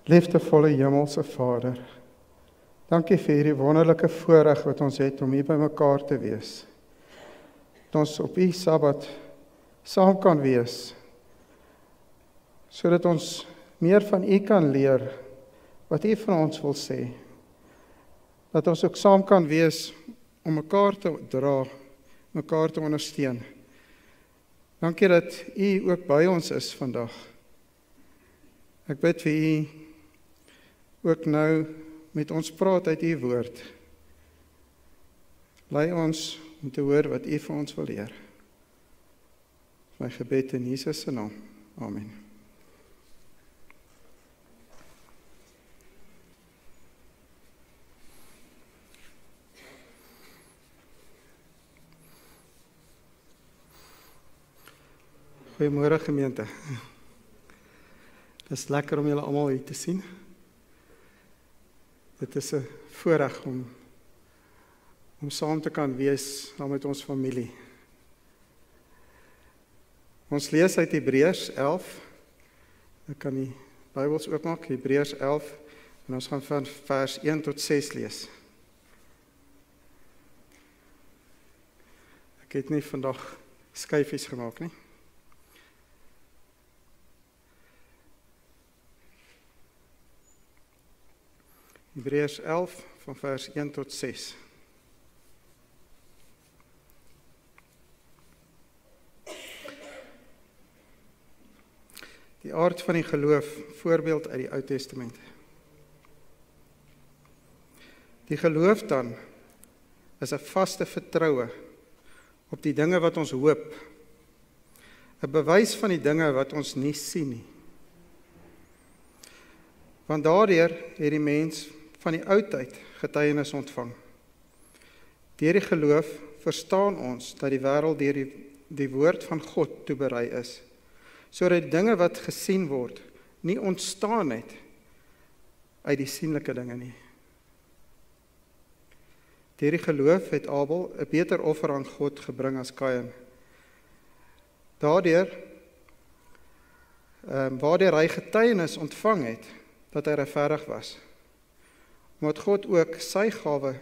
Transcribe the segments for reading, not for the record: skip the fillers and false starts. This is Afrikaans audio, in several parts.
Liefdevolle Hemelse Vader, dankie vir hierdie wonderlike voorreg wat ons het om hier by mekaar te wees. Dat ons op U Sabbat saam kan wees, sodat ons meer van U kan leer, wat U van ons wil sê. Dat ons ook saam kan wees om mekaar te dra, mekaar te ondersteun. Dankie dat U ook by ons is vandag. Ek bid vir U ook nou met ons praat uit U woord. Lei ons om te hoor wat U vir ons wil leer. My gebed in Jesus se naam. Amen. Goeiemôre gemeente. Dit is lekker om julle almal hier te sien. Dit is 'n voorreg om saam te kan wees saam met ons familie. Ons lees uit Hebreërs 11. Ek kan die Bybels oopmaak, Hebreërs 11, en ons gaan van vers 1 tot 6 lees. Ek het nie vandag skyfies gemaak nie. Hebreërs 11 van vers 1 tot 6. Die aard van die geloof, voorbeeld uit die Ou Testament. Die geloof dan is 'n vaste vertroue op die dinge wat ons hoop, 'n bewys van die dinge wat ons nie sien nie. Want daardeur het die mens van die oudheid getuienis ontvang. Deur die geloof verstaan ons dat die wêreld deur die woord van God toeberei is, sodat die dinge wat gesien word nie ontstaan het uit die sienlike dinge nie. Deur die geloof het Abel 'n beter offer aan God gebring as Kain. Waardeur hy getuienis ontvang het dat hy regverdig was, omdat God ook sy gawe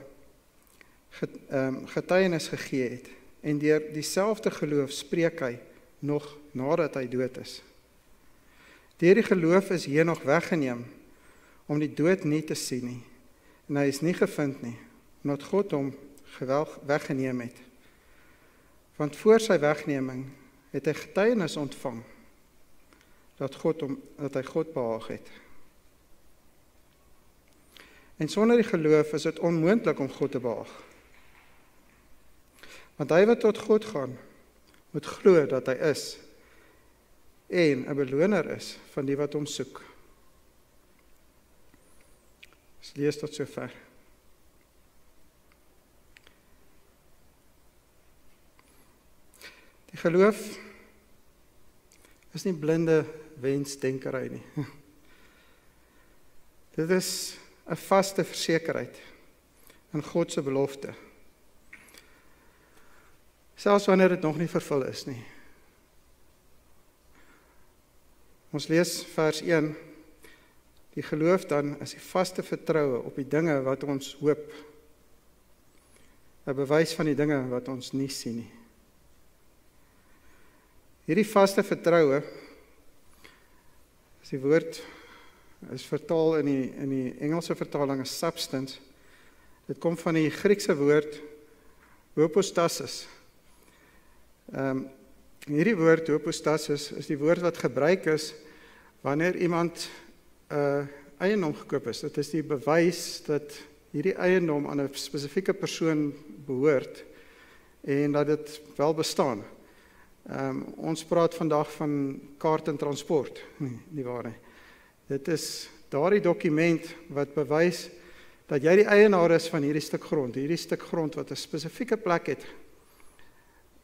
getuienis gegee het, en deur dieselfde geloof spreek hy nog nadat hy dood is. Deur die geloof is Henog weggeneem om die dood nie te sien nie, en hy is nie gevind nie, omdat God hom weggeneem het. Want voor sy wegneming het hy getuienis ontvang dat hy God behaag het. En sonder die geloof is dit onmoontlik om God te behaag. Want hy wat tot God gaan, moet glo dat hy is en 'n beloner is van die wat hom soek. Ons lees tot sover. Die geloof is nie blinde wensdenkerry nie. Dit is 'n vaste versekerheid in God se belofte. Selfs wanneer dit nog nie vervul is nie. Ons lees vers 1. Die geloof dan is die vaste vertroue op die dinge wat ons hoop. 'n bewys van die dinge wat ons nie sien nie. Hierdie vaste vertroue, as die woord is vertaal in die Engelse vertaling as substance. Dit kom van die Griekse woord hypostasis. Hierdie woord hypostasis is die woord wat gebruik is wanneer iemand eiendom gekoop is. Dit is die bewys dat hierdie eiendom aan 'n spesifieke persoon behoort en dat dit wel bestaan. Ons praat vandag van kaart en transport, nie waar nie. Dit is daardie dokument wat bewys dat jy die eienaar is van hierdie stuk grond wat 'n spesifieke plek het.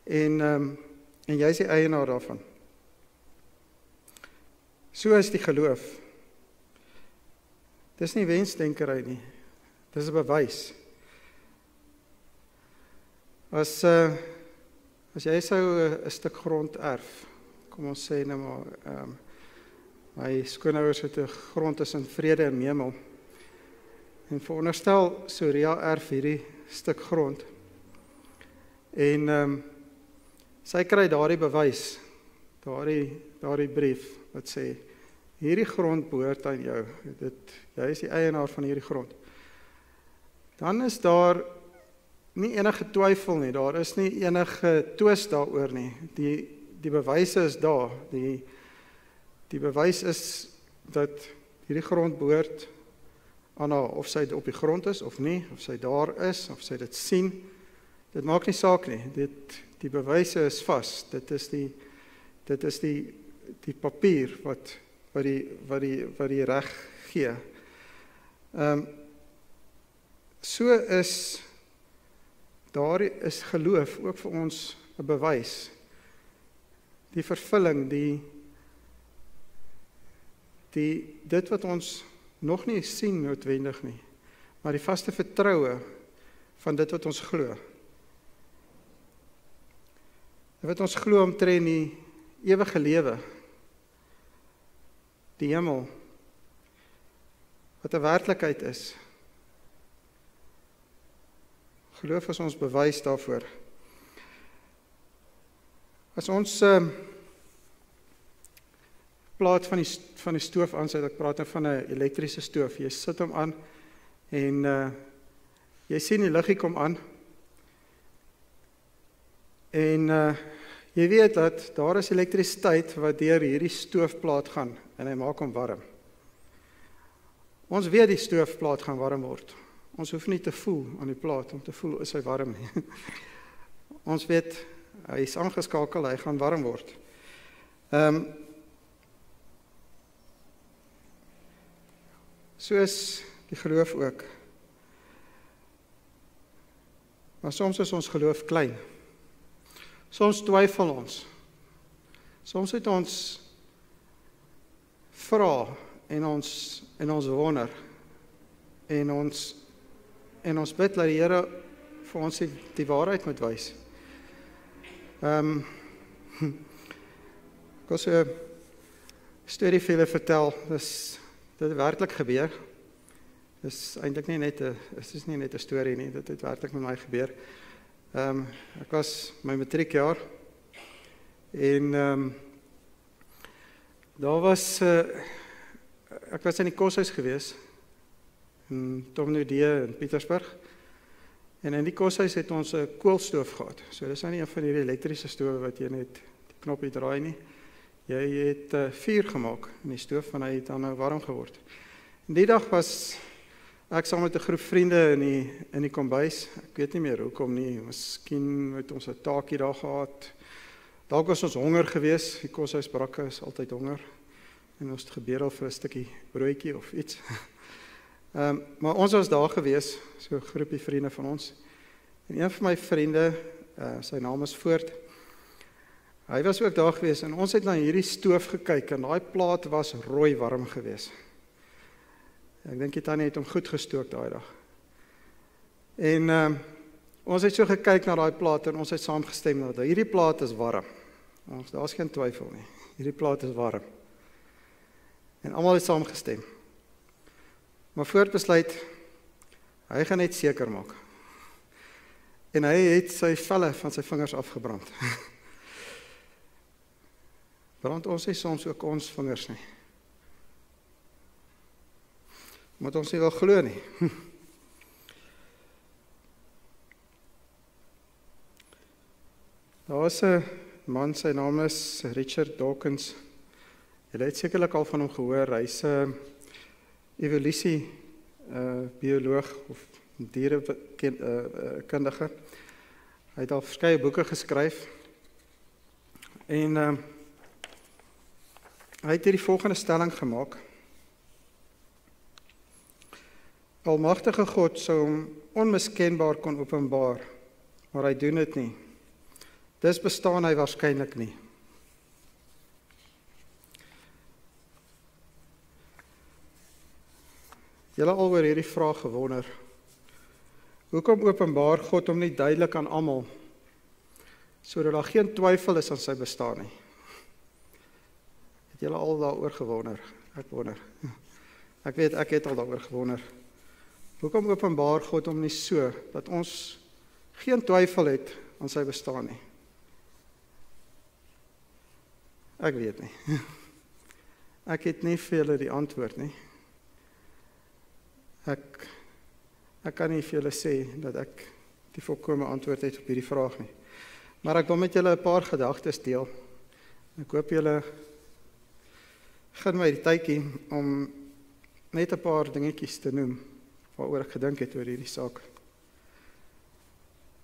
En jy is die eienaar daarvan. So is die geloof. Dis nie wensdenkerry nie. Dis 'n bewys. As jy sou 'n stuk grond erf, kom ons sê nou maar My skoonouers het 'n grond tussen Vrede en Memel. En veronderstel Soria erf hierdie stuk grond. En sy kry daardie bewys, daardie brief wat sê, hierdie grond behoort aan jou. Jy is die eienaar van hierdie grond. Dan is daar nie enige twyfel nie, daar is nie enige twis daaroor nie. Die bewyse is daar. Die bewys is dat hierdie grond behoort aan haar, of sy op die grond is of nie, of sy daar is, of sy dit sien. Dit maak nie saak nie. Die bewyse is vas. Dit is die papier wat die reg gee. So is daar is geloof ook vir ons 'n bewys. Die vervulling, dit wat ons nog nie sien noodwendig nie, maar die vaste vertroue van dit wat ons glo. Wat ons glo omtrent die ewige lewe, die hemel, wat 'n werklikheid is. Geloof is ons bewys daarvoor. As ons plaat van die stoof aansit, ek praat nou van 'n elektriese stoof, jy sit hom aan en jy sien die liggie kom aan en jy weet dat daar is elektrisiteit wat deur hierdie stoofplaat gaan en hy maak hom warm. Ons weet die stoofplaat gaan warm word. Ons hoef nie te voel aan die plaat om te voel is hy warm nie. Ons weet hy is aangeskakel, hy gaan warm word. So is die geloof ook. Maar soms is ons geloof klein. Soms twyfel ons. Soms het ons vra en ons wonder. En ons bid dat die Here vir ons die waarheid moet wys. Ek was 'n storie vir julle vertel. Dit het werklik gebeur. Dit is eintlik nie net 'n storie nie, dit het werklik met my gebeur. Ek was my matriekjaar en ek was in die koshuis gewees in Tomnodee in Pietersburg. En in die koshuis het ons 'n koolstoof gehad. So dis nou nie een van hierdie elektriese stowe wat jy net die knoppie draai nie. Jy het vuur gemaak in die stoof en hy het dan nou warm geword. En die dag was ek saam met 'n groep vriende in die kombuis. Ek weet nie meer hoekom nie. Miskien het ons 'n taakie daar gehad. Dalk was ons honger gewees. Die koshuisbrakke is altyd honger. En ons het gebedel vir 'n stukkie broodjie of iets. Maar ons was daar gewees, so 'n groepie vriende van ons. En een van my vriende, sy naam is Voort, hy was ook daar gewees en ons het na hierdie stoof gekyk en daai plaat was rooi warm gewees. Ek dink die tannie het hom goed gestook daai dag. En ons het so gekyk na daai plaat en ons het saamgestem dat hierdie plaat is warm. Daar's geen twyfel nie. Hierdie plaat is warm. En almal het saamgestem. Maar Voort besluit, hy gaan net seker maak. En hy het sy velle van sy vingers afgebrand. Brand ons nie soms ook ons vingers nie. Moet ons nie wel glo nie. Daar is 'n man, sy naam is Richard Dawkins. Julle het sekerlik al van hom gehoor. Hy's 'n evolusie bioloog of dierekundige. Hy het al verskeie boeke geskryf. En hy het hierdie volgende stelling gemaak. Almagtige God sou hom onmiskenbaar kon openbaar, maar hy doen dit nie. Dis bestaan hy waarskynlik nie. Julle al oor hierdie vraag gewonder. Hoekom openbaar God hom nie duidelik aan almal, sodat daar geen twyfel is aan sy bestaan nie? Het julle al daaroor gewonder? Ek wonder. Ek weet, ek het al daaroor gewonder. Hoekom openbaar God hom nie so, dat ons geen twyfel het aan sy bestaan nie? Ek weet nie. Ek het nie vir julle die antwoord nie. Ek kan nie vir julle sê dat ek die volkome antwoord het op hierdie vraag nie. Maar ek wil met julle 'n paar gedagtes deel. Ek hoop julle gaan my die tydjie om net 'n paar dingetjies te noem waaroor ek gedink het oor hierdie saak.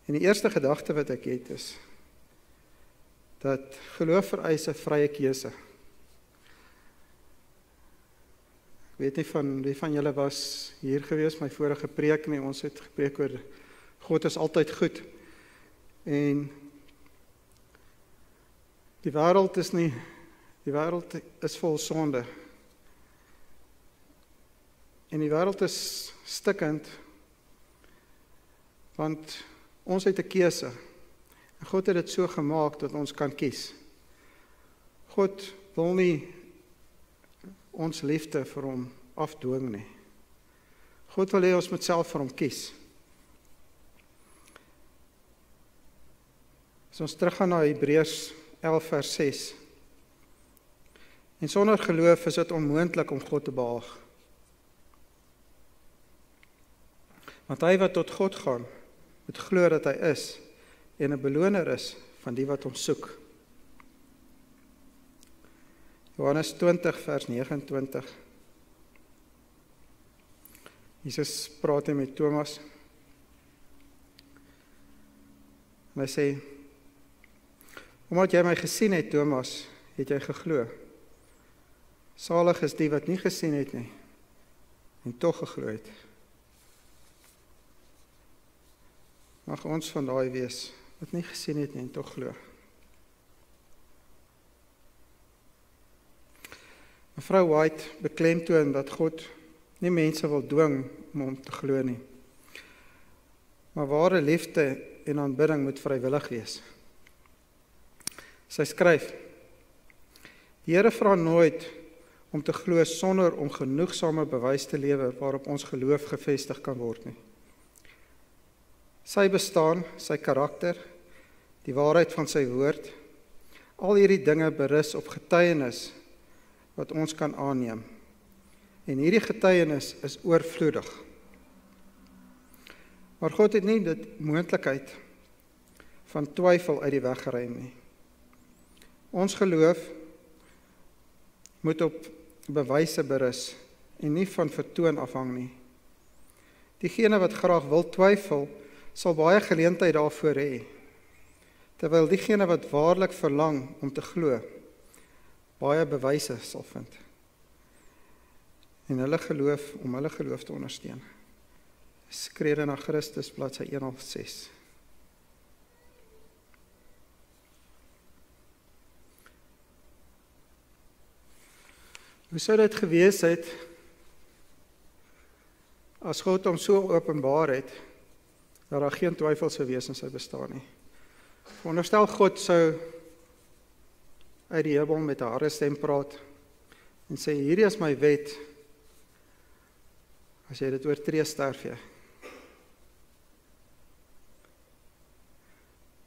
En die eerste gedagte wat ek het is dat geloof vereis 'n vrye keuse. Ek weet nie van wie van julle was hier gewees my vorige preek nie. Ons het gepreek oor God is altyd goed. En die wêreld is vol sonde. En die wêreld is stikkend, want ons het 'n keuse. En God het dit so gemaak dat ons kan kies. God wil nie ons liefde vir hom afdwing nie. God wil hê ons moet self vir hom kies. As ons teruggaan na Hebreërs 11 vers 6. En sonder geloof is dit onmoontlik om God te behaag. Want hy wat tot God gaan, moet glo dat hy is en 'n beloner is van die wat hom soek. Johannes 20 vers 29. Jesus praat met Thomas. En hy sê, omdat jy my gesien het, Thomas, het jy geglo. Salig is die wat nie gesien het nie, en tog geglo het. Mag ons van daai wees, wat nie gesien het nie, en tog glo. Mevrou White beklemtoon dat God nie mense wil dwing om hom te glo nie. Maar ware liefde en aanbidding moet vrywillig wees. Sy skryf, die Here vra nooit om te glo sonder om genoegsame bewys te lewer waarop ons geloof gevestig kan word nie. Sy bestaan, sy karakter, die waarheid van sy woord, al hierdie dinge berus op getuienis wat ons kan aanneem. En hierdie getuienis is oorvloedig. Maar God het nie dit moontlikheid van twyfel uit die weg geruim nie. Ons geloof moet op bewyse berus en nie van vertoon afhang nie. Diegene wat graag wil twyfel, sal baie geleentheid daarvoor hê, terwyl diegene wat waarlik verlang om te glo, baie bewyse sal vind. En hulle geloof, om hulle geloof te ondersteun. Skrede na Christus, bladsy 106. Hoe sou dit gewees het, as God hom so openbaar het, dat daar geen twyfel sou wees in sy bestaan nie. Veronderstel God sou uit die hemel met 'n harde stem praat en sê, hierdie is my wet, as jy dit oortree, sterf jy.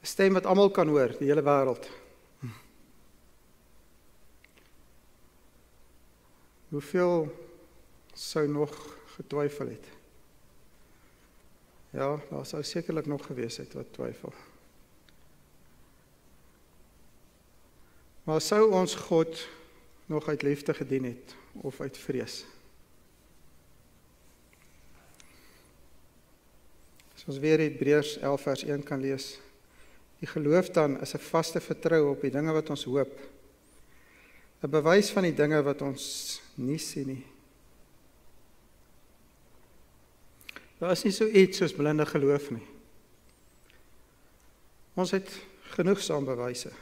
'n Stem wat almal kan hoor, die hele wêreld. Hoeveel sou nog getwyfel het? Ja, daar sou sekerlik nog gewees het wat twyfel. Maar sou ons God nog uit liefde gedien het, of uit vrees? As ons weer Hebreërs 11 vers 1 kan lees, die geloof dan is 'n vaste vertroue op die dinge wat ons hoop, 'n bewys van die dinge wat ons nie sien nie. Daar is nie so iets soos blinde geloof nie. Ons het genoegsaam bewyse.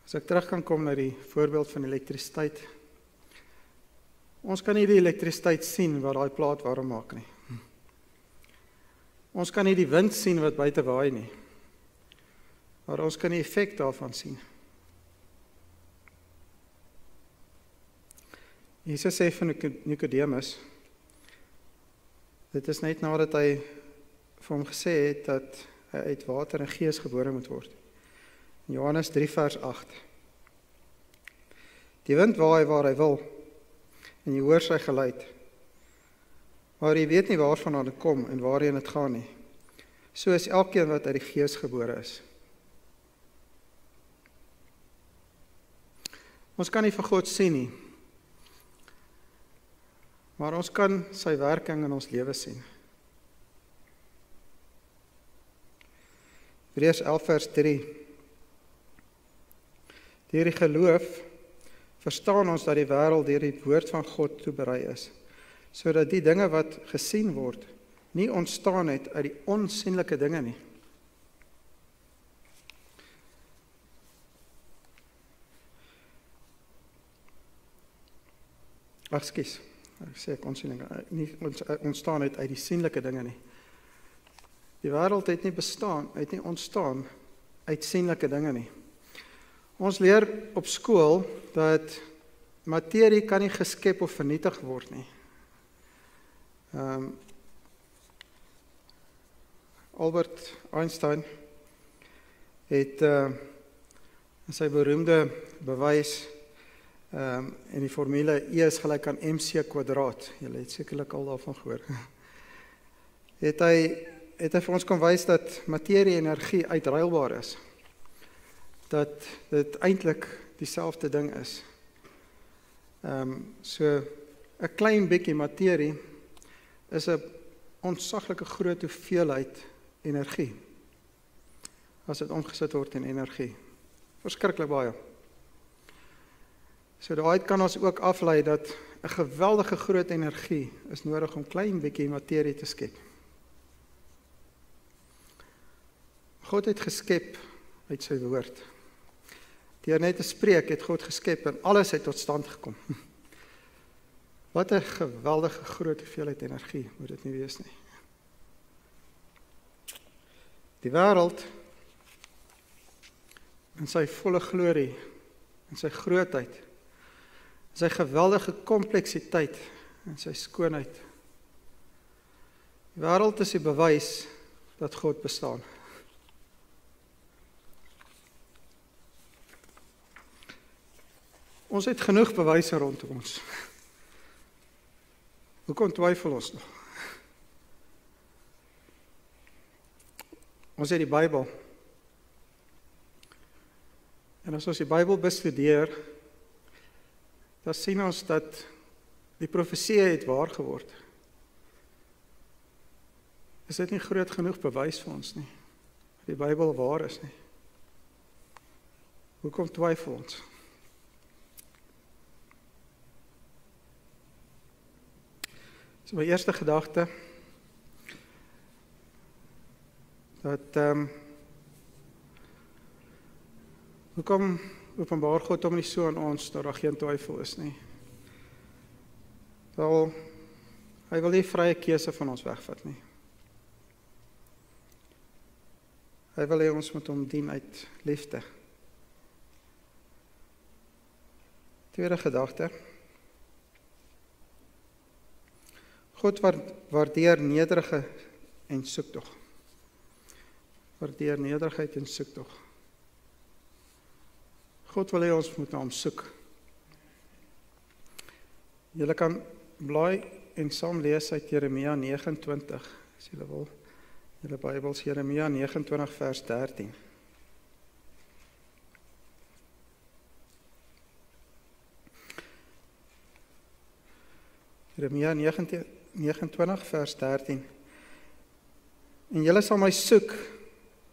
As ek terug kan kom na die voorbeeld van elektrisiteit. Ons kan nie die elektrisiteit sien wat daai plaat warm maak nie. Ons kan nie die wind sien wat buite waai nie. Maar ons kan die effek daarvan sien. Jesus sê van Nicodemus, dit is net nadat hy vir hom gesê het dat hy uit water en gees gebore moet word. In Johannes 3 vers 8. Die wind waai waar hy wil, en jy hoor sy geluid. Maar jy weet nie waarvan dit kom en waarheen dit gaan nie. So is elkeen wat uit die gees gebore is. Ons kan nie vir God sien nie, maar ons kan sy werking in ons lewe sien. Hebreërs 11 vers 3. Deur die geloof verstaan ons dat die wêreld deur die woord van God toeberei is, sodat die dinge wat gesien word, nie ontstaan het uit die onsienlike dinge nie. Ekskuus, ek sê ek onsienlike, nie ontstaan het uit die sienlike dinge nie. Die wêreld het nie bestaan, het nie ontstaan uit sienlike dinge nie. Ons leer op skool dat materie kan nie geskep of vernietig word nie. Albert Einstein het sy beroemde bewys en die formule E is gelyk aan mc². Julle het sekerlik al daarvan gehoor. Het hy vir ons kon wys dat materie en energie uitruilbaar is. Dat dit eintlik dieselfde ding is. So 'n klein bietjie materie is 'n ontsaglike groot hoeveelheid energie. As dit omgesit word in energie. Verskriklik baie. So daaruit kan ons ook aflei dat 'n geweldige groot energie is nodig om klein bietjie materie te skep. God het geskep uit sy woord. Deur net te spreek het God geskep en alles het tot stand gekom. Wat 'n geweldige groot hoeveelheid energie moet dit nie wees nie. Die wêreld in sy volle glorie, in sy grootheid, in sy geweldige kompleksiteit en sy skoonheid. Die wêreld is die bewys dat God bestaan. Ons het genoeg bewyse rondom ons. Hoekom twyfel ons nog? Ons het die Bybel. En as ons die Bybel bestudeer, dan sien ons dat die profesie het waar geword. Is dit nie groot genoeg bewys vir ons nie, dat die Bybel waar is nie? Hoekom twyfel ons? So my eerste gedagte, dat hoekom openbaar God hom nie so aan ons, dat daar geen twyfel is nie. Wel, hy wil nie vrye keuse van ons wegvat nie. Hy wil hê ons moet hom dien uit liefde. Tweede gedagte, God waardeer nederige en soektog. Waardeer nederigheid en soektog. God wil hê ons moet na hom soek. Julle kan blaai en saam lees uit Jeremia 29, as julle wil. Julle Bybels, Jeremia 29 vers 13. Jeremia 29 vers 13. En julle sal my soek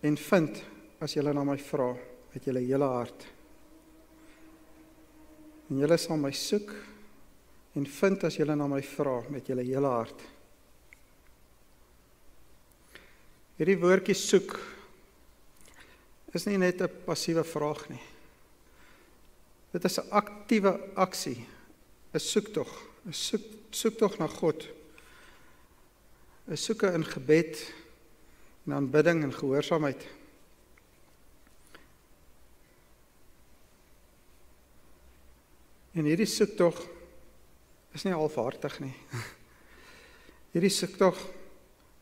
en vind as julle na my vra met julle hele hart. En julle sal my soek en vind as julle na my vra met julle hele hart. Hierdie woordjie soek is nie net 'n passiewe vraag nie. Dit is 'n aktiewe aksie, 'n soektog, 'n soektog na God. 'n soeke in gebed en aanbidding en gehoorsaamheid. En hierdie soektog is nie halfhartig nie. Hierdie soektog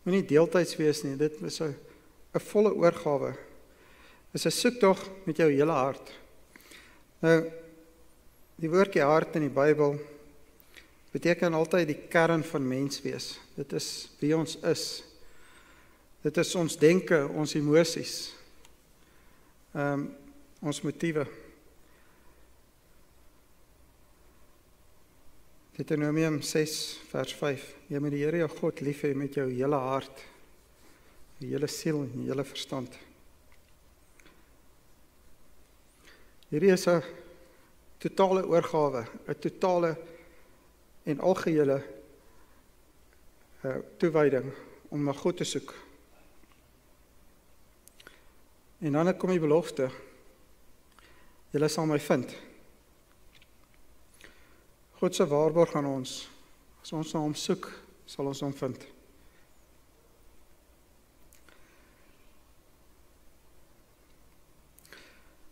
moet nie deeltyds wees nie, dit is 'n volle oorgawe. Dit is 'n soektog met jou hele hart. Nou, die woordjie hart in die Bybel beteken altyd die kern van mens wees. Dit is wie ons is. Dit is ons denke, ons emosies, ons motiewe. Deuteronomium 6 vers 5. Jy moet die Here jou God lief hê met jou hele hart, jou hele siel en jou hele verstand. Hierdie is 'n totale oorgawe, 'n totale en algehele toewyding om na God te soek. En dan kom die belofte, julle sal my vind. God se waarborg aan ons, as ons na hom soek, sal ons hom vind.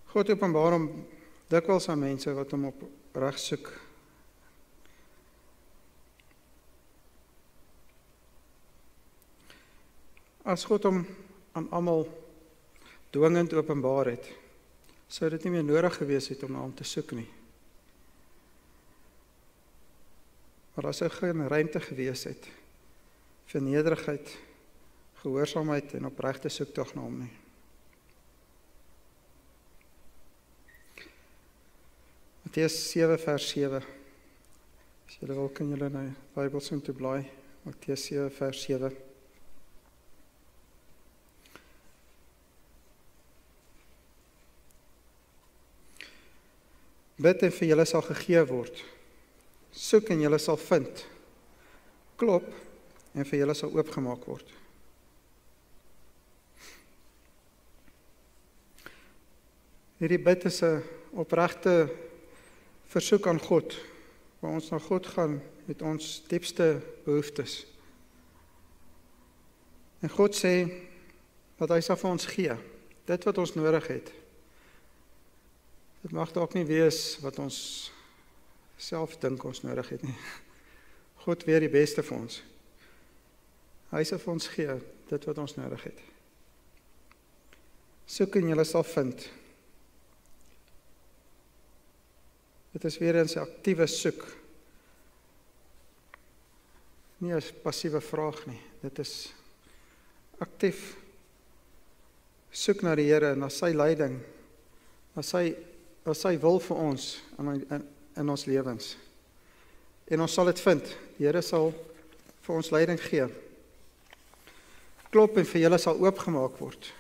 God openbaar hom dikwels aan mense wat hom opreg soek. As God hom aan almal dwingend openbaar het, sou dit nie meer nodig gewees het om na hom te soek nie. Maar as hy geen ruimte gewees het vir nederigheid, gehoorsaamheid en opregte soektog na hom nie. Matteus 7 vers 7. As julle wil, kan julle na die Bybel soom toe blaai. Matteus 7 vers 7. Bid en vir julle sal gegee word. Soek en julle sal vind. Klop en vir julle sal oopgemaak word. Hierdie bid is 'n opregte versoek aan God, waar ons na God gaan met ons diepste behoeftes. En God sê dat hy sal vir ons gee, dit wat ons nodig het. Dit mag dalk nie wees wat ons self dink ons nodig het nie. God weet die beste vir ons. Hy sal vir ons gee, dit wat ons nodig het. Soek en julle sal vind. Dit is weer 'n aktiewe soek. Nie 'n passiewe vraag nie. Dit is aktief soek na die Here, na sy leiding, na sy wil vir ons in ons lewens. En ons sal dit vind. Die Here sal vir ons leiding gee. Klop en vir julle sal oopgemaak word.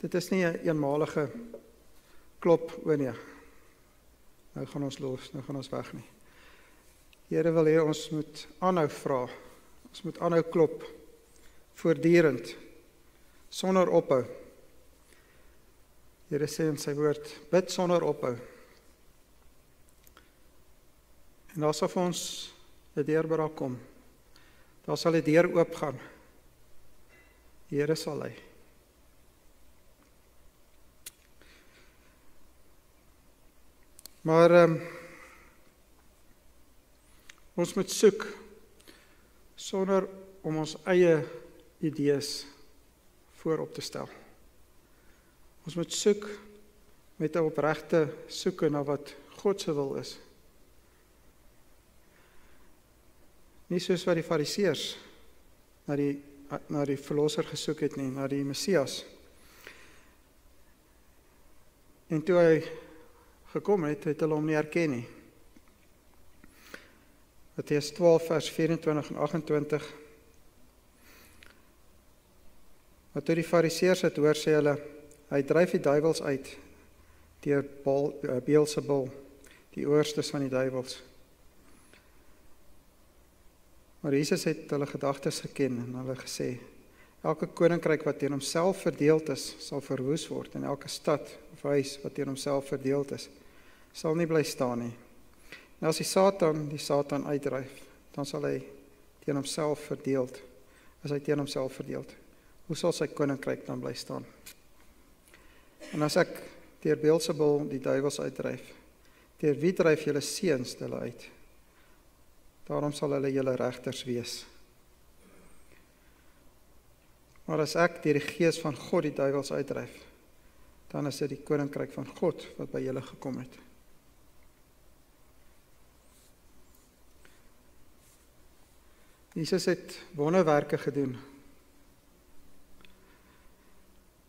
Dit is nie 'n eenmalige klop, o nee. Nou gaan ons los, nou gaan ons weg nie. Die Here wil hê ons moet aanhou vra. Ons moet aanhou klop. Voortdurend. Sonder ophou. Die Here sê in sy woord, bid sonder ophou. En daar sal vir ons 'n deurbraak kom. Daar sal 'n deur oopgaan. Die Here sal lei. Maar ons moet soek sonder om ons eie idees voorop te stel. Ons moet soek met 'n opregte soeke na wat God se wil is. Nie soos wat die Fariseërs na die verlosser gesoek het nie, na die Messias. En toe hy gekom het hulle hom nie herken nie. Matteus 12 vers 24 en 28. Maar toe die Fariseërs het hoor, sê hulle, hy dryf die duiwels uit deur Beelzebul, die oorstes van die duiwels. Maar Jesus het hulle gedagtes geken en hulle gesê, elke koninkryk wat teen homself verdeeld is, sal verwoes word, en elke stad of huis wat teen homself verdeeld is, sal nie bly staan nie. En as die Satan uitdryf, dan sal hy teen homself verdeeld. As hy teen homself verdeeld, hoe sal sy koninkryk dan bly staan? En as ek deur Beelzebul die duiwels uitdryf, deur wie dryf julle seuns hulle uit? Daarom sal hulle julle regters wees. Maar as ek deur die gees van God die duiwels uitdryf, dan is dit die koninkryk van God wat by julle gekom het. Jesus het wonderwerke gedoen.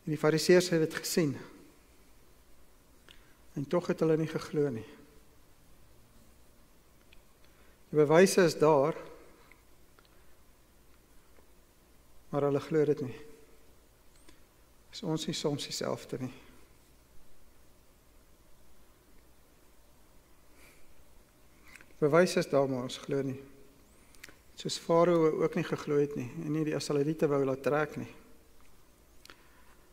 En die fariseërs het dit gesien. En tog het hulle nie geglo nie. Die bewyse is daar, maar hulle glo dit nie. Is ons nie soms dieselfde nie? Die bewyse is daar, maar ons glo nie. Soos Farao ook nie geglo het nie, en nie die Israeliete wou laat trek nie.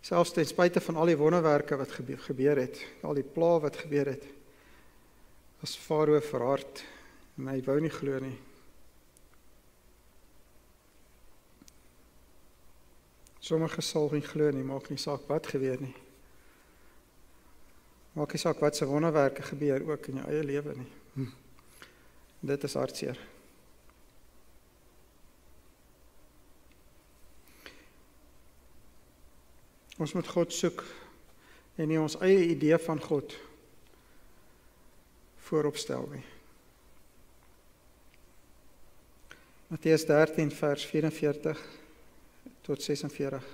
Selfs ten spyte van al die wonderwerke wat gebeur het, al die pla wat gebeur het, was Farao verhard, en hy wou nie glo nie. Sommige sal nie glo nie, maak nie saak wat gebeur nie. Maak nie saak wat se wonderwerke gebeur, ook in jou eie lewe nie. Dit is hartseer. Ons moet God soek en nie ons eie idee van God vooropstel nie. Matteus 13 vers 44 tot 46.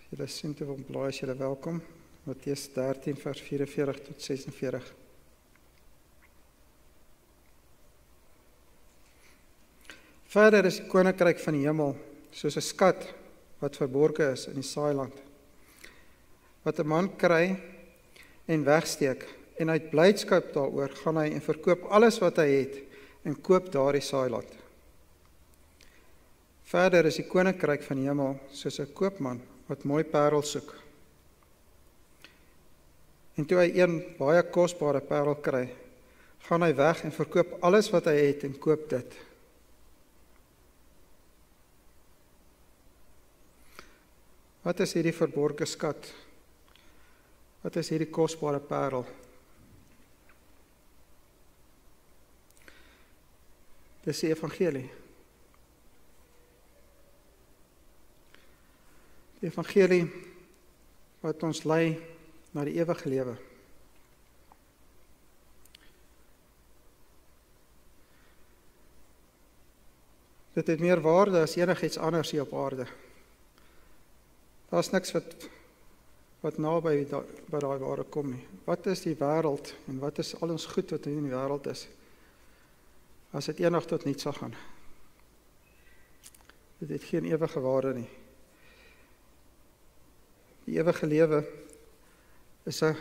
Julle sien te wil blaai as julle welkom. Matteus 13 vers 44 tot 46. Verder is die koninkryk van die hemel soos 'n skat wat verborge is in die saailand, wat 'n man kry en wegsteek, en uit blydskap daaroor gaan hy en verkoop alles wat hy het, en koop daardie saailand. Verder is die koninkryk van die hemel soos 'n koopman wat mooi parels soek. En toe hy een baie kosbare parel kry, gaan hy weg en verkoop alles wat hy het en koop dit. Wat is hierdie verborgde skat? Wat is hierdie kosbare parel? Dis die evangelie. Die evangelie wat ons lei na die ewige lewe. Dit het meer waarde as enigiets anders hier op aarde. Daar is niks wat naby by daai waarde kom nie. Wat is die wêreld en wat is al ons goed wat in die wêreld is, as dit eendag tot niks sal gaan? Dit het geen ewige waarde nie. Die ewige lewe is 'n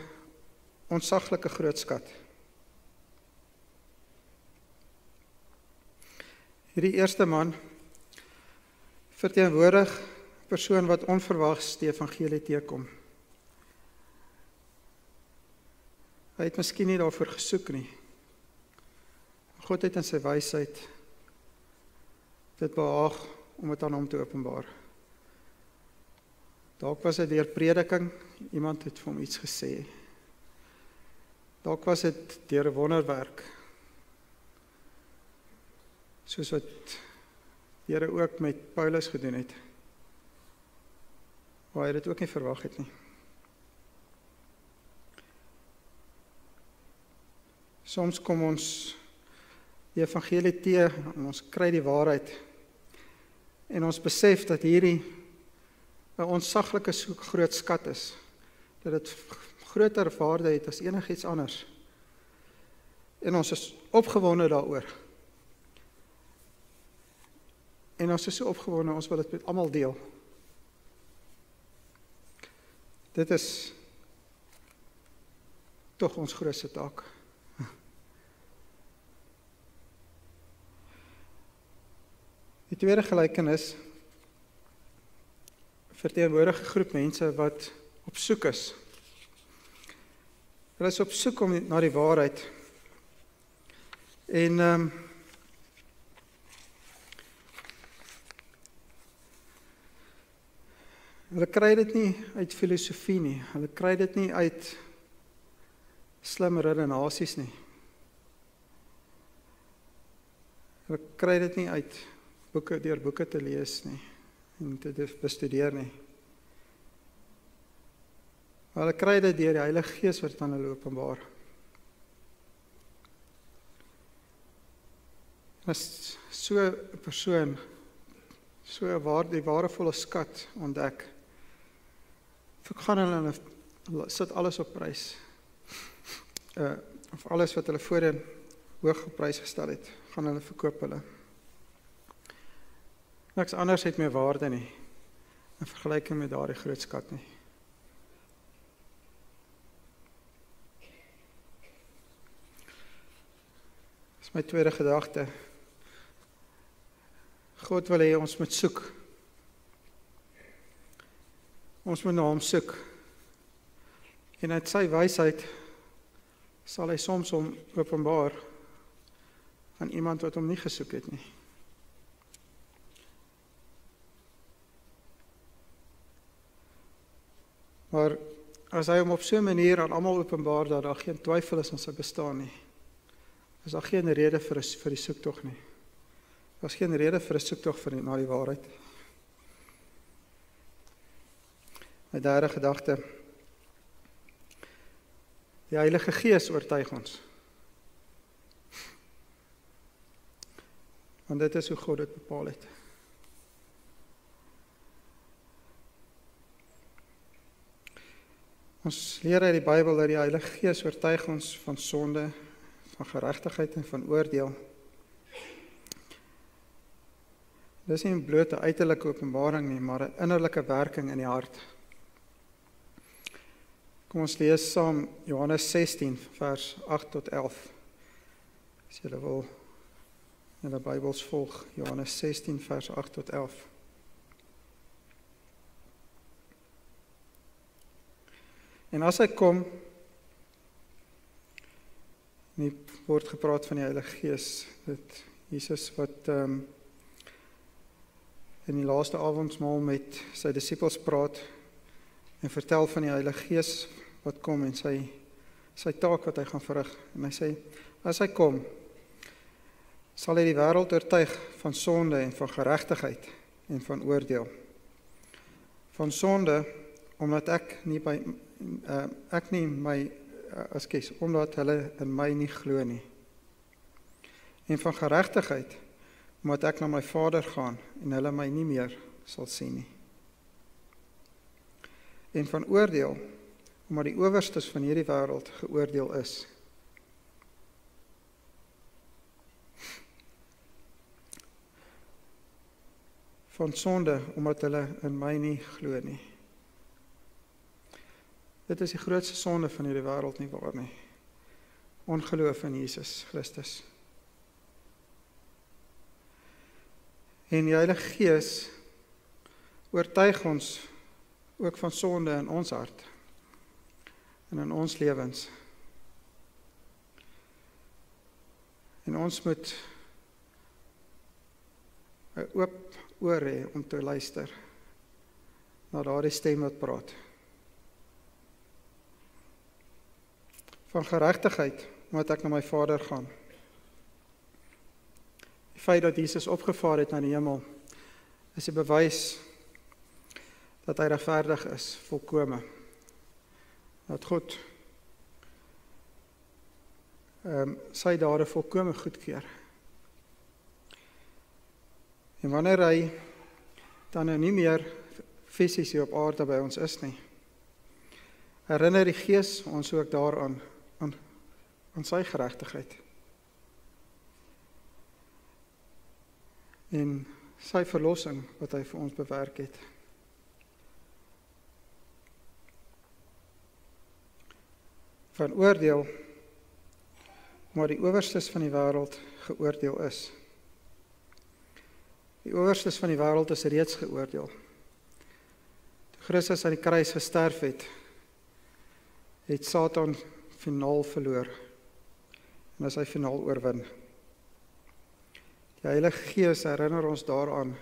ontsaglike groot skat. Hierdie eerste man verteenwoordig 'n persoon wat onverwags die evangelie teekom. Hy het miskien nie daarvoor gesoek nie. God het in sy wysheid dit behaag om dit aan hom te openbaar. Dalk was dit deur prediking, iemand het vir hom iets gesê. Dalk was dit deur 'n wonderwerk, soos wat die Here ook met Paulus gedoen het, waar hy dit ook nie verwag het nie. Soms kom ons die evangelie teë en ons kry die waarheid en ons besef dat hierdie 'n ontsaglike groot skat is, dat dit groter waarde het as enigiets anders. En ons is opgewonde daaroor. En ons is so opgewonde, ons wil dit met almal deel. Dit is tog ons grootste taak. Die tweede gelykenis verteenwoordig 'n groep mense wat op soek is. Hulle is op soek om na die waarheid. En hulle kry dit nie uit filosofie nie. Hulle kry dit nie uit slim redenasies nie. Hulle kry dit nie uit deur boeke te lees nie en te bestudeer nie. Maar hulle kry dit deur die Heilige Gees wat aan hulle openbaar. As so 'n persoon so 'n die waardevolle skat ontdek, gaan hulle en sit alles op prys. Of alles wat hulle voorheen hoog op prys gestel het, gaan hulle verkoop hulle. Niks anders het meer waarde nie, in vergelyking met daardie groot skat nie. Dis my tweede gedagte. God wil hê ons moet soek. Ons moet na hom soek. En uit sy wysheid sal hy soms hom openbaar aan iemand wat hom nie gesoek het nie. Maar as hy hom op so 'n manier aan almal openbaar dat daar geen twyfel is aan sy bestaan nie, is daar geen rede vir die soektog nie. Daar is geen rede vir 'n soektog na die waarheid. My derde gedagte. Die Heilige Gees oortuig ons. Want dit is hoe God dit bepaal het. Ons leer uit die Bybel dat die Heilige Gees oortuig ons van sonde, van geregtigheid en van oordeel. Dis nie 'n blote uiterlike openbaring nie, maar 'n innerlike werking in die hart. Kom ons lees saam Johannes 16 vers 8 tot 11. As julle wil in die Bybels volg, Johannes 16 vers 8 tot 11. En as hy kom, nie word gepraat van die Heilige Gees, dit Jesus wat in die laaste avondmaal met sy disippels praat en vertel van die Heilige Gees wat kom en sy taak wat hy gaan verrig. En hy sê, as hy kom, sal hy die wêreld oortuig van sonde en van geregtigheid en van oordeel. Van sonde, omdat omdat hulle in my nie glo nie. En van geregtigheid, omdat ek na my Vader gaan en hulle my nie meer sal sien nie. En van oordeel, omdat die owerstes van hierdie wêreld geoordeel is. Van sonde, omdat hulle in my nie glo nie. Dit is die grootste sonde van hierdie wêreld, nie waar nie. Ongeloof in Jesus Christus. En die Heilige Gees oortuig ons ook van sonde in ons hart en in ons lewens. En ons moet 'n oop oor hê om te luister na daardie stem wat praat. Van geregtigheid, omdat ek na my Vader gaan. Die feit dat Jesus opgevaar het na die hemel, is 'n bewys dat hy regverdig is, volkome. Dat God sy dade volkome goedkeur. En wanneer hy dan nou nie meer fisies hier op aarde by ons is nie, herinner die Gees ons ook daaraan, aan sy geregtigheid. En sy verlossing wat hy vir ons bewerk het. Van oordeel, maar die owerstes van die wêreld geoordeel is. Die owerstes van die wêreld is reeds geoordeel. Toe Christus aan die kruis gesterf het Satan finaal verloor. En as hy finaal oorwin. Die Heilige Gees herinner ons daaraan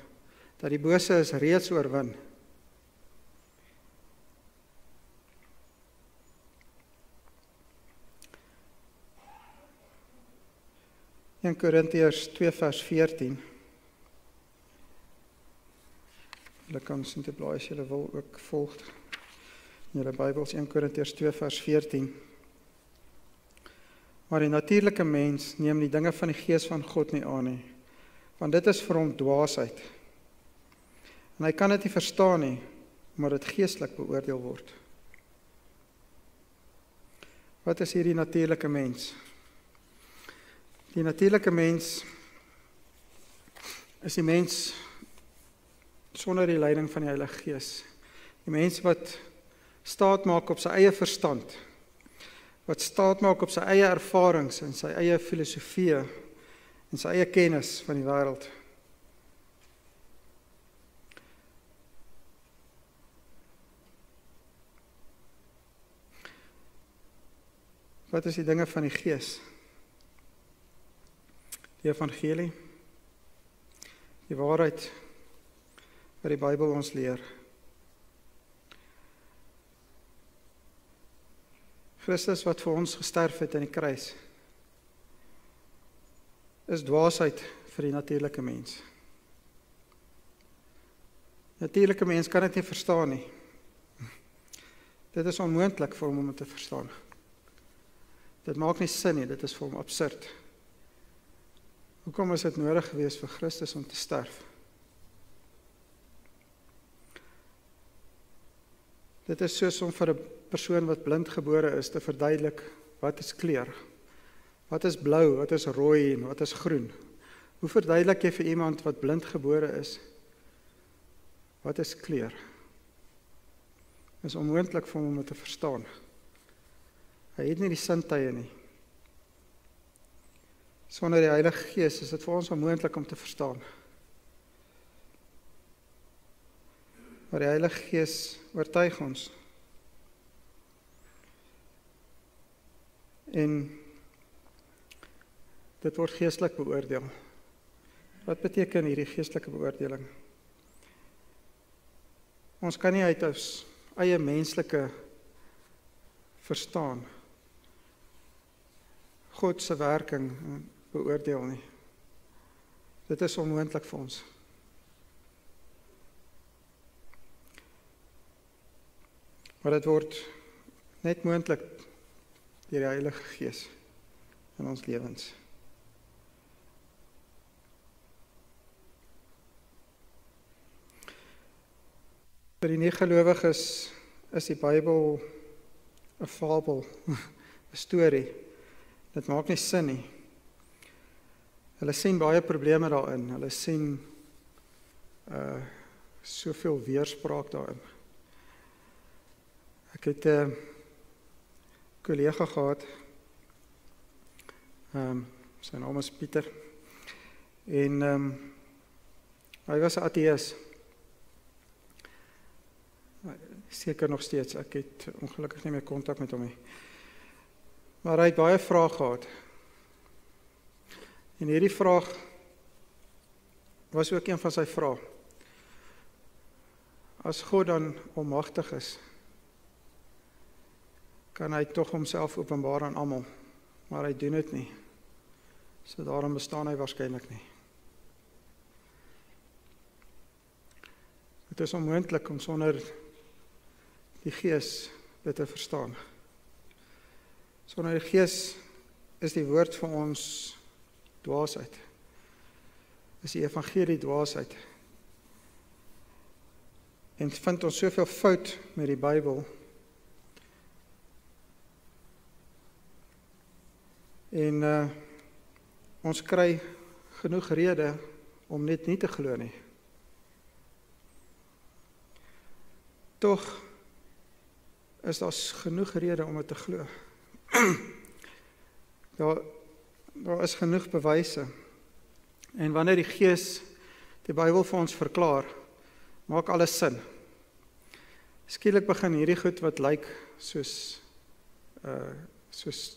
dat die bose is reeds oorwin. 1 Korintiërs 2 vers 14. Julle kan sien te blaai as julle wil ook volg in julle Bybels, 1 Korintiërs 2 vers 14. Maar die natuurlike mens neem die dinge van die Gees van God nie aan nie, want dit is vir hom dwaasheid. En hy kan dit nie verstaan nie, omdat dit geestelik beoordeel word. Wat is hierdie natuurlike mens? Die natuurlike mens is die mens sonder die leiding van die Heilige Gees. Die mens wat staat maak op sy eie verstand, wat staat maak op sy eie ervarings en sy eie filosofie en sy eie kennis van die wêreld. Wat is die dinge van die Gees? Die evangelie, die waarheid wat die Bybel ons leer. Christus wat vir ons gesterf het aan die kruis, is dwaasheid vir die natuurlike mens. Die natuurlike mens kan dit nie verstaan nie. Dit is onmoontlik vir hom om dit te verstaan. Dit maak nie sin nie, dit is vir hom absurd. Hoekom is dit nodig geweest vir Christus om te sterf? Dit is soos om vir 'n persoon wat blind gebore is te verduidelik wat is kleur, wat is blou, wat is rooi en wat is groen. Hoe verduidelik jy vir iemand wat blind gebore is, wat is kleur? Dit is onmoontlik vir hom om dit te verstaan. Hy het nie die sintuie nie. Sonder die Heilige Gees is dit vir ons onmoontlik om te verstaan. Maar die Heilige Gees oortuig ons. En dit word geestelik beoordeel. Wat beteken hierdie geestelike beoordeling? Ons kan nie uit ons eie menslike verstaan God se werking beoordeel nie. Dit is onmoontlik vir ons. Maar dit word net moontlik deur die Heilige Gees in ons lewens. Vir die nie-gelowiges is die Bybel 'n fabel, 'n storie. Dit maak nie sin nie. Hulle sien baie probleme daarin. Hulle sien soveel weerspraak daarin. Ek het 'n kollega gehad, sy naam is Pieter, en hy was 'n ateïs. Seker nog steeds, ek het ongelukkig nie meer kontak met hom nie. Maar hy het baie vrae gehad. En hierdie vraag was ook een van sy vrae. As God dan almagtig is, kan hy tog homself openbaar aan almal, maar hy doen dit nie. So daarom bestaan hy waarskynlik nie. Dit is onmoontlik om sonder die Gees dit te verstaan. Sonder die Gees is die woord vir ons dwaasheid. Is die evangelie dwaasheid. En vind ons soveel fout met die Bybel. En ons kry genoeg rede om net nie te glo nie. Tog is daar genoeg rede om dit te glo. Daar is genoeg bewyse. En wanneer die Gees die Bybel vir ons verklaar, maak alles sin. Skielik begin hierdie goed wat lyk soos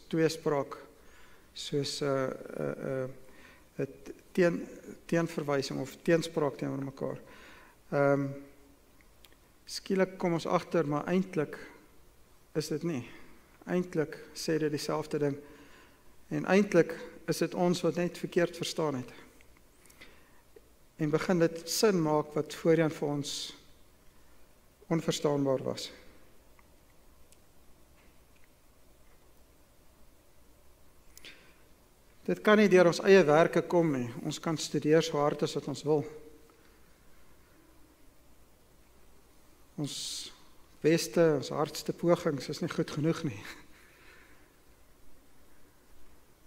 tweespraak, soos 'n teenverwysing of teenspraak teenoor mekaar. Skielik kom ons agter, maar eintlik is dit nie. Eintlik sê dit dieselfde ding. En eintlik is dit ons wat net verkeerd verstaan het. En begin dit sin maak wat voorheen vir ons onverstaanbaar was. Dit kan nie deur ons eie werke kom nie. Ons kan studeer so hard as wat ons wil. Ons beste, ons hardste pogings is nie goed genoeg nie.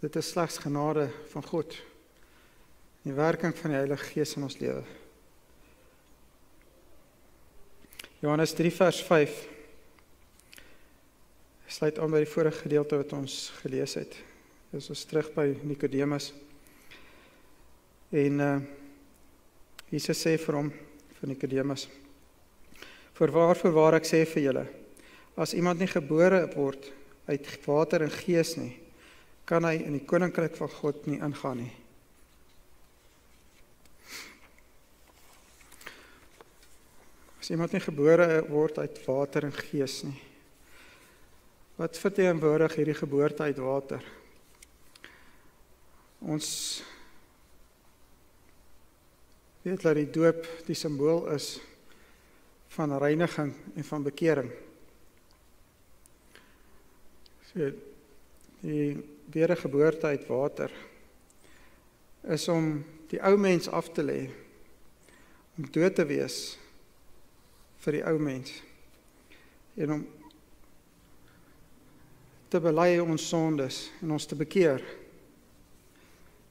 Dit is slegs genade van God. Die werking van die Heilige Gees in ons lewe. Johannes 3 vers 5 sluit aan by die vorige gedeelte wat ons gelees het. Dis ons terug by Nikodemus. En Jesus sê vir hom, vir Nikodemus, Voorwaar ek sê vir julle, as iemand nie gebore word uit water en gees nie, kan hy in die koninkryk van God nie ingaan nie. As iemand nie gebore word uit water en gees nie, wat verteenwoordig hierdie geboorte uit water? Ons weet dat die doop die simbool is van reiniging en van bekering. So, die wedergeboorte uit water is om die ou mens af te lê, om dood te wees vir die ou mens en om te bely ons sondes en ons te bekeer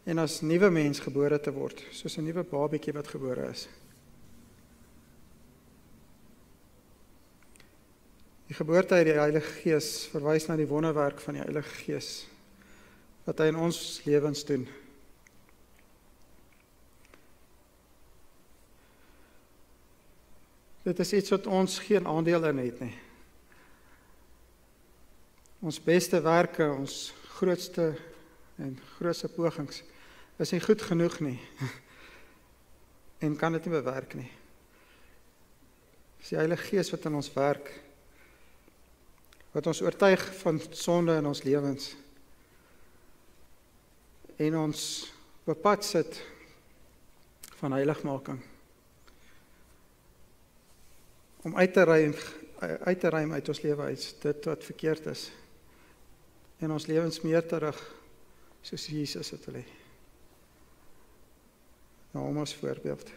en as nuwe mens gebore te word, soos 'n nuwe babietjie wat gebore is. Die geboorte uit die Heilige Gees verwys na die wonderwerk van die Heilige Gees, wat hy in ons lewens doen. Dit is iets wat ons geen aandeel in het nie. Ons beste werke, ons grootste en grootste pogings, is nie goed genoeg nie, en kan dit nie bewerk nie. Dis die Heilige Gees wat in ons werk, wat ons oortuig van sonde in ons lewens, en ons op 'n pad sit van heiligmaking, om uit te ruim uit ons lewe uit, dit wat verkeerd is, en ons lewens meer terug, soos Jesus het wil hê. Nou om ons voorbeeld.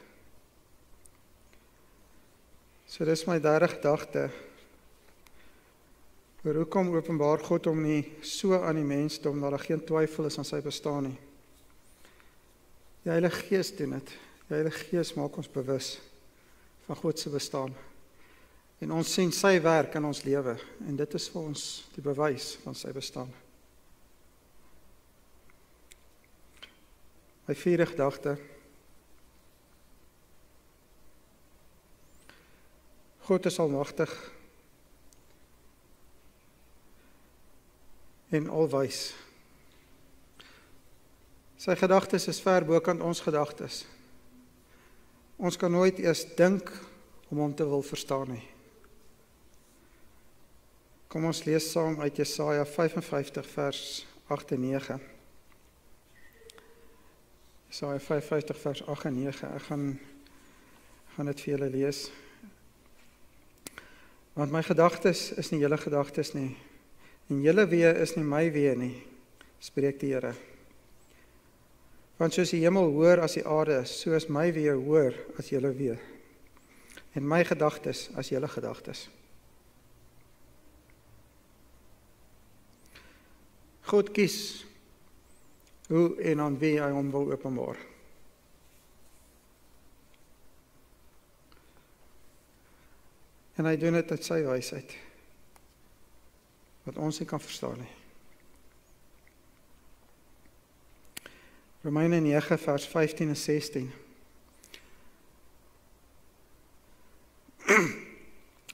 So dis my derde gedagte, oor hoekom openbaar God hom nie so aan die mensdom, dat daar geen twyfel is aan sy bestaan nie. Die Heilige Gees doen dit. Die Heilige Gees maak ons bewus van God se bestaan. En ons sien sy werk in ons lewe, en dit is vir ons die bewys van sy bestaan. My vierde gedagte. God is almagtig en alwys. Sy gedagtes is ver bokant ons gedagtes. Ons kan nooit eers dink om hom te wil verstaan nie. Kom ons lees saam uit Jesaja 55 vers 8 en 9. Jesaja 55 vers 8 en 9. Ek gaan dit vir julle lees. Want my gedagtes is nie julle gedagtes nie, en julle weë is nie my weë nie, spreek die Here. Want soos die hemel hoër as die aarde is, so is my weë hoër as julle weë, en my gedagtes as julle gedagtes. God kies hoe en aan wie hy hom wil openbaar. En hy doen dit uit sy wysheid, wat ons nie kan verstaan nie. Romeine 9 vers 15 en 16.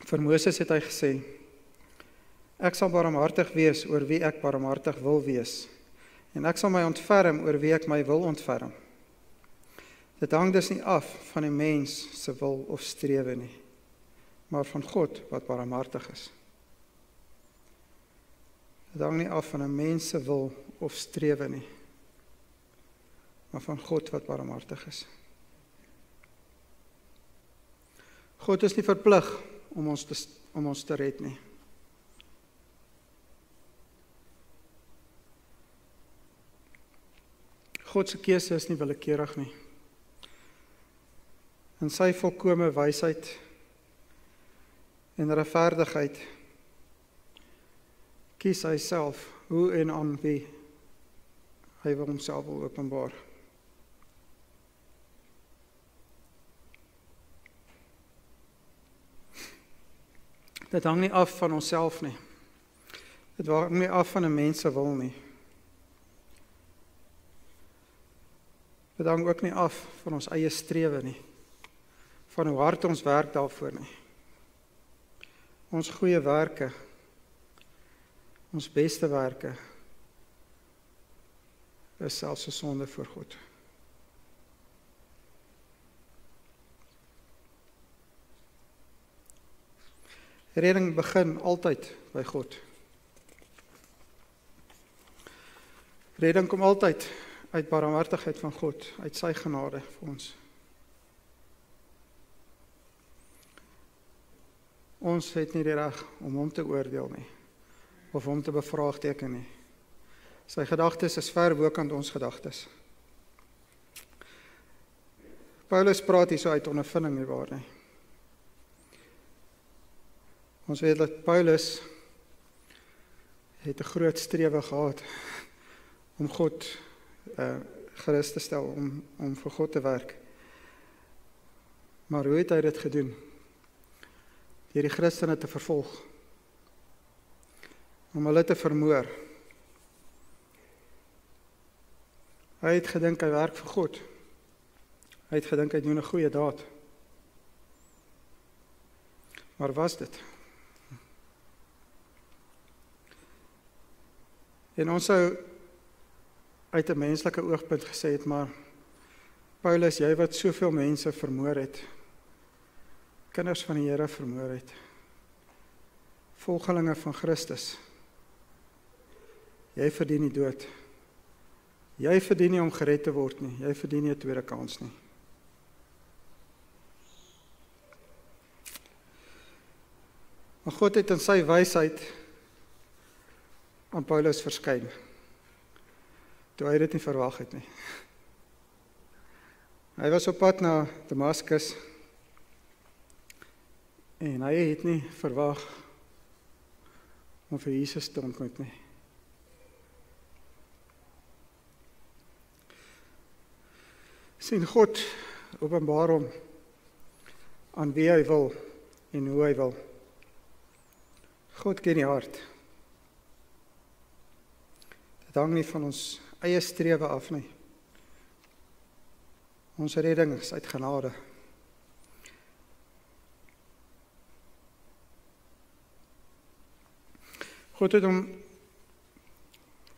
Vir Moses het hy gesê, ek sal barmhartig wees oor wie ek barmhartig wil wees, en ek sal my ontferm oor wie ek my wil ontferm. Dit hang dus nie af van die mens se wil of strewe nie, maar van God wat barmhartig is. Dit hang nie af van 'n mens se wil of strewe nie, maar van God wat barmhartig is. God is nie verplig om ons te red nie. God se keuse is nie willekeurig nie. In sy volkome wysheid en regverdigheid kies hy self hoe en aan wie hy wil homself wil openbaar. Dit hang nie af van onsself nie. Dit hang nie af van 'n mens se wil nie. Dit hang ook nie af van ons eie strewe nie. Van hoe hard ons werk daarvoor nie. Ons goeie werke, ons beste werke, is selfs 'n sonde voor God. Redding begin altyd by God. Redding kom altyd uit barmhartigheid van God, uit sy genade vir ons. Ons het nie die reg om hom te oordeel nie, of hom te bevraagteken nie. Sy gedagtes is ver bokant ons gedagtes. Paulus praat hier so uit ondervinding nie waar nie. Ons weet dat Paulus het 'n groot strewe gehad om God gerus te stel, om vir God te werk. Maar hoe het hy dit gedoen? Deur die Christene te vervolg, om hulle te vermoor. Hy het gedink hy werk vir God. Hy het gedink hy doen 'n goeie daad. Maar was dit? En ons sou uit 'n menslike oogpunt gesê het, maar Paulus, jy wat soveel mense vermoor het, kinders van die Here vermoor het, volgelinge van Christus, jy verdien nie dood. Jy verdien nie om gered te word nie, jy verdien nie 'n tweede kans nie. Maar God het in sy wysheid aan Paulus verskyn, toe hy dit nie verwag het nie. Hy was op pad na Damaskus, en hy het nie verwag om vir Jesus te ontmoet nie. Sien, God openbaar hom aan wie hy wil en hoe hy wil. God ken die hart. Dit hang nie van ons eie strewe af nie. Ons redding is uit genade. God het hom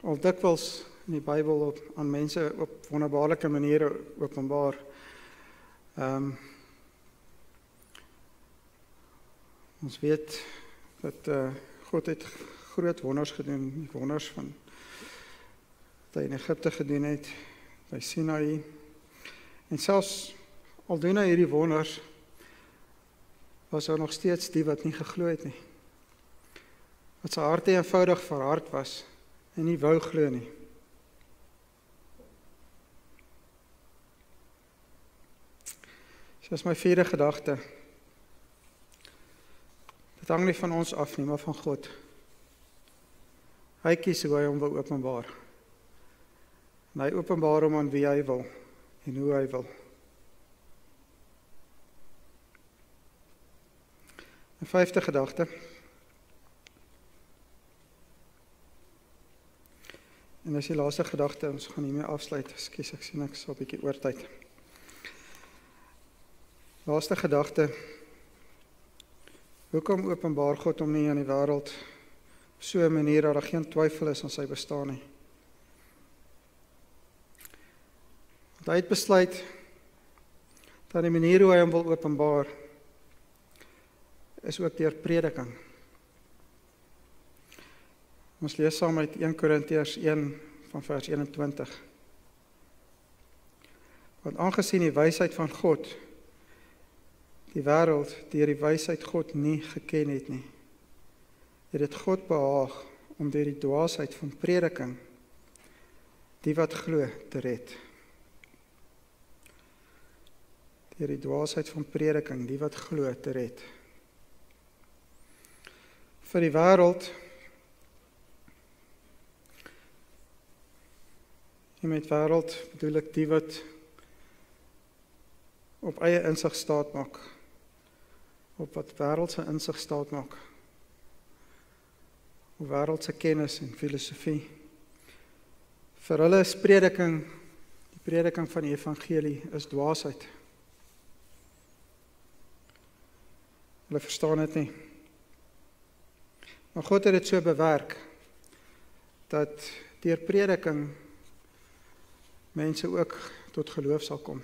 al dikwels in die Bybel aan mense op wonderbaarlike maniere openbaar. Ons weet dat God het groot wonders gedoen, die wonders van wat hy in Egipte gedoen het, by Sinaï. En selfs al doen hy hierdie wonders, was daar nog steeds die wat nie geglo het nie. Wat sy hart eenvoudig verhard was en nie wou glo nie. So is my vierde gedagte. Dit hang nie van ons af nie, maar van God. Hy kies hoe hy hom wil openbaar. En hy openbaar hom aan wie hy wil en hoe hy wil. Een vyfde gedagte. En dis die laaste gedagte, ons gaan hiermee afsluit. Ekskuus, ek sien ek is al 'n bietjie oor tyd. Laaste gedagte. Hoekom openbaar God hom nie aan die wêreld op so 'n manier dat daar geen twyfel is aan sy bestaan nie? Want hy het besluit dat die manier hoe hy hom wil openbaar is ook deur prediking. Ons lees saam uit 1 Korintiërs 1 van vers 21. Want aangesien die wysheid van God die wêreld deur die wysheid God nie geken het nie, het dit God behaag om deur die dwaasheid van prediking die wat glo te red. Deur die dwaasheid van prediking die wat glo te red. Vir die wêreld, en met wêreld bedoel ek die wat op eie insig staat maak, op wat wêreldse insig staat maak, op wêreldse kennis en filosofie. Vir hulle is prediking, die prediking van die evangelie is dwaasheid. Hulle verstaan dit nie. Maar God het dit so bewerk, dat deur prediking mense ook tot geloof sal kom.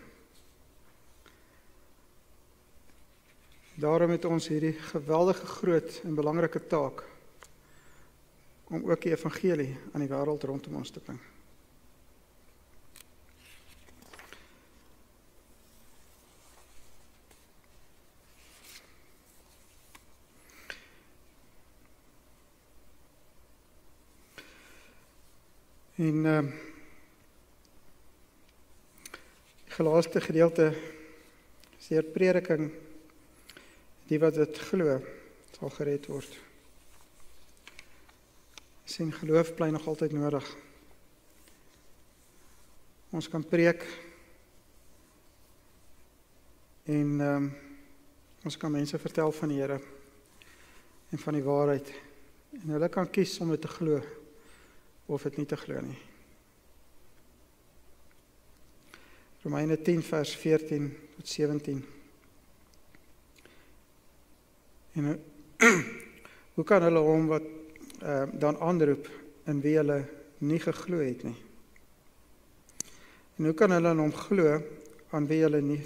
Daarom het ons hierdie geweldige groot en belangrike taak, om ook die evangelie aan die wêreld rondom ons te bring. En die laaste gedeelte is deur prediking, die wat dit glo, sal gered word. Sien, geloof bly nog altyd nodig. Ons kan preek en ons kan mense vertel van die Here en van die waarheid. En hulle kan kies om dit te glo of dit nie te glo nie. Romeine 10 vers 14 tot 17. En hoe kan hulle hom wat dan aanroep in wie hulle nie geglo het nie? En hoe kan hulle aan hom glo aan wie hulle nie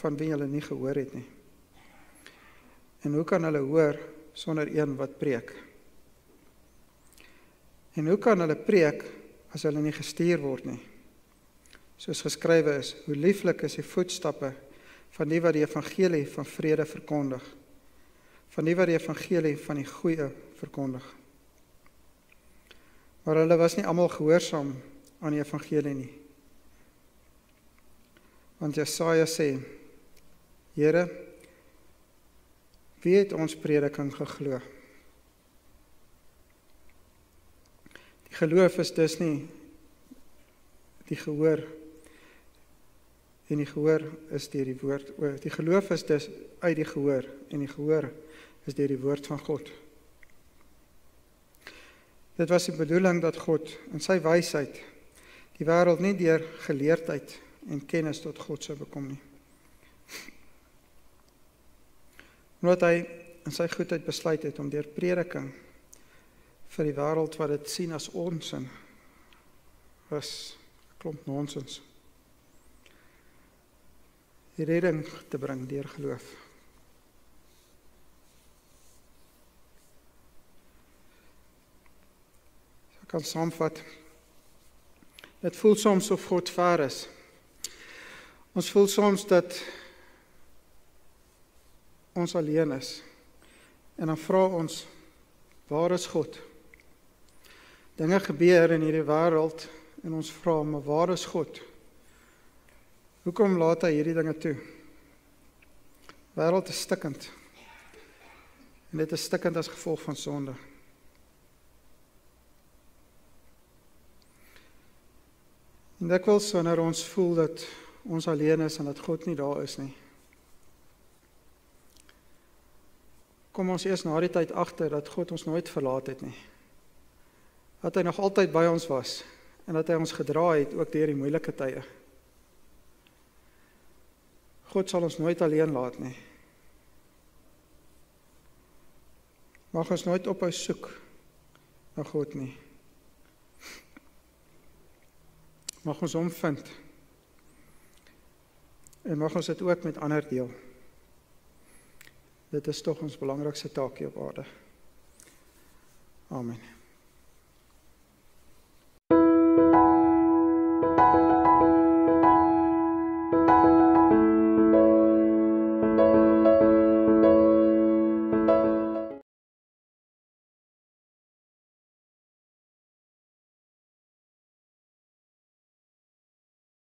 van wie hulle nie gehoor het nie? En hoe kan hulle hoor sonder een wat preek? En hoe kan hulle preek as hulle nie gestuur word nie? Soos geskrywe is, hoe lieflik is die voetstappe van die wat die evangelie van vrede verkondig, van die wat die evangelie van die goeie verkondig. Maar hulle was nie almal gehoorsaam aan die evangelie nie. Want Jesaja sê, Here, wie het ons prediking geglo? Die geloof is dus nie die gehoor, en die gehoor is deur die woord. Die geloof is dus uit die gehoor, en die gehoor is deur die woord van God. Dit was die bedoeling dat God in sy wysheid die wêreld nie deur geleerdheid en kennis tot God sou bekom nie. Omdat hy in sy goedheid besluit het om deur prediking vir die wêreld wat dit sien as onsin, was 'n klomp nonsens, die redding te bring deur geloof. Ek kan saamvat. Dit voel soms of God ver is. Ons voel soms dat ons alleen is. En dan vra ons, waar is God? Dinge gebeur in hierdie wêreld en ons vra, maar waar is God? Hoekom laat hy hierdie dinge toe? Die wêreld is stikkend. En dit is stikkend as gevolg van sonde. En dikwels wanneer ons voel dat ons alleen is en dat God nie daar is nie, kom ons eers na die tyd agter dat God ons nooit verlaat het nie. Dat hy nog altyd by ons was en dat hy ons gedra het ook deur die moeilike tye. God sal ons nooit alleen laat nie. Mag ons nooit ophou soek na God nie. Mag ons hom vind. En mag ons dit ook met ander deel. Dit is tog ons belangrikste taak hier op aarde. Amen.